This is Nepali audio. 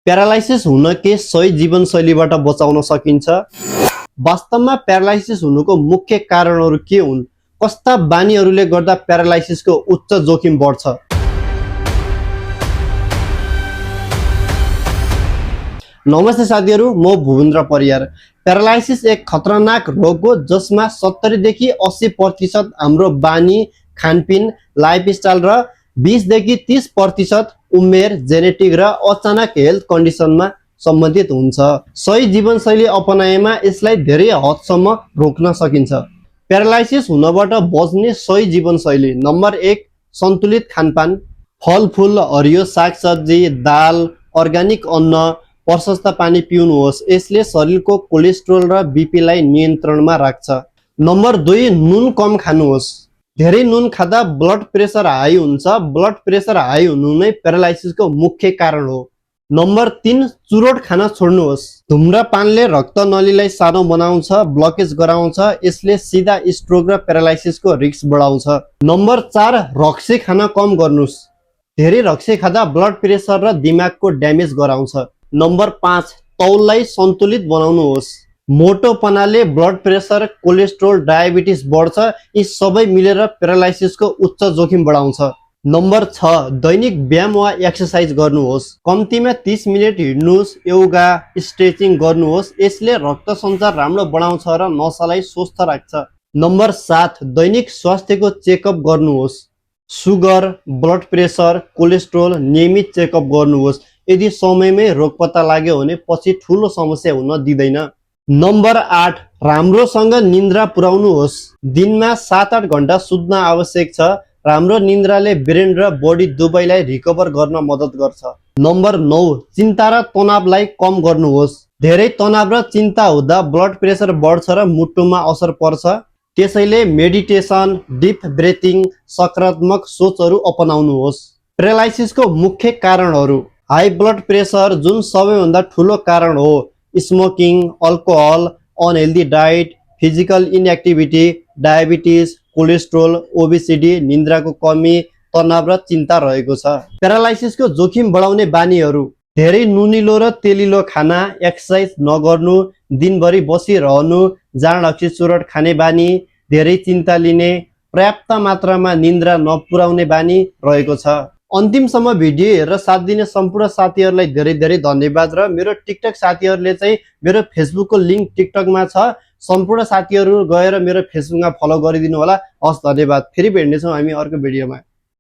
प्यारालाइसिस हुन के सही जीवनशैलीबाट बचाउन सकिन्छ? वास्तवमा प्यारालाइसिस हुनुको मुख्य कारणहरू के हुन्? कस्ता बानीहरूले गर्दा प्यारालाइसिसको उच्च जोखिम बढ्छ? नमस्ते साथीहरू, म भुवेन्द्र परियार। प्यारालाइसिस एक खतरनाक रोग हो जसमा 70 देखि 80% हाम्रो बानी, खानपिन, लाइफस्टाइल र 20 देखि 30% उमेर, जेनेटिक र अचानक हेल्थ कन्डिसनमा सम्बन्धित हुन्छ। सही जीवनशैली अपनाएमा यसलाई धेरै हदसम्म रोक्न सकिन्छ। प्यारालाइसिस हुनबाट बच्ने सही जीवनशैली। नम्बर 1, सन्तुलित खानपान। फलफुल, हरियो सागसब्जी, दाल, अर्ग्यानिक अन्न, प्रशस्त पानी पिउनुहोस्। यसले शरीरको कोलेस्ट्रोल र बीपीलाई नियन्त्रणमा राख्छ। नम्बर 2, नुन कम खानुहोस्। धेरै नुन खाँदा ब्लड प्रेसर हाई हुन्छ। ब्लड प्रेसर हाई हुनु नै प्यारालाइसिसको मुख्य कारण हो। नम्बर 3, चुरोट खान छोड्नुहोस्। धुम्रपानले रक्त नलीलाई सानो बनाउँछ, ब्लकेज गराउँछ। यसले सिधा स्ट्रोक र प्यारालाइसिसको रिस्क बढाउँछ। नम्बर 4, रक्सी खान कम गर्नुहोस्। धेरै रक्सी खाँदा ब्लड प्रेसर र दिमागको ड्यामेज गराउँछ। नम्बर 5, तौललाई सन्तुलित बनाउनुहोस्। मोटोपनाले ब्लड प्रेसर, कोलेस्ट्रोल, डायबिटिस बढ्छ। यी सबै मिलेर प्यारालाइसिसको उच्च जोखिम बढाउँछ। नम्बर 6, दैनिक व्यायाम वा एक्सर्साइज गर्नुहोस्। कम्तीमा 30 मिनेट हिँड्नुहोस्, योगा, स्ट्रेचिङ गर्नुहोस्। यसले रक्त सञ्चार राम्रो बनाउँछ र नसालाई स्वस्थ राख्छ। नम्बर 7, दैनिक स्वास्थ्यको चेकअप गर्नुहोस्। सुगर, ब्लड प्रेसर, कोलेस्ट्रोल नियमित चेकअप गर्नुहोस्। यदि समयमै रोग पत्ता लाग्यो भने पछि ठुलो समस्या हुन दिँदैन। नम्बर 8, राम्रोसँग निन्द्रा पुर्याउनुहोस्। दिनमा 7-8 घण्टा सुत्न आवश्यक छ। राम्रो निन्द्राले ब्रेन र बडी दुवैलाई रिकभर गर्न मद्दत गर्छ। नम्बर 9, चिन्ता र तनावलाई कम गर्नुहोस्। धेरै तनाव र चिन्ता हुँदा ब्लड प्रेसर बढ्छ र मुटुमा असर पर्छ। त्यसैले मेडिटेसन, डिप ब्रेथिङ, सकारात्मक सोचहरू अपनाउनुहोस्। प्यारालाइसिसको मुख्य कारणहरू। हाई ब्लड प्रेसर जुन सबैभन्दा ठुलो कारण हो। Smoking, alcohol, unhealthy diet, physical inactivity, diabetes, cholesterol, obesity, निन्द्राको कमी, तनाव र चिन्ता रहेको छ। प्यारालाइसिसको जोखिम बढाउने बानीहरू। धेरै नुनिलो र तेलिलो खाना, एक्सर्साइज नगर्नु, दिनभरि बसिरहनु, जाँड हक्सी चुरोट खाने बानी, धेरै चिन्ता लिने, पर्याप्त मात्रामा निन्द्रा नपुर्याउने बानी रहेको छ। अन्तिमसम्म भिडियो हेरेर साथ दिने सम्पूर्ण साथीहरूलाई धेरै धेरै धन्यवाद। र मेरो टिकटक साथीहरूले चाहिँ मेरो फेसबुकको लिङ्क टिकटकमा छ। सम्पूर्ण साथीहरू गएर मेरो फेसबुकमा फलो गरिदिनु होला। हस्, धन्यवाद। फेरि भेट्नेछौँ हामी अर्को भिडियोमा।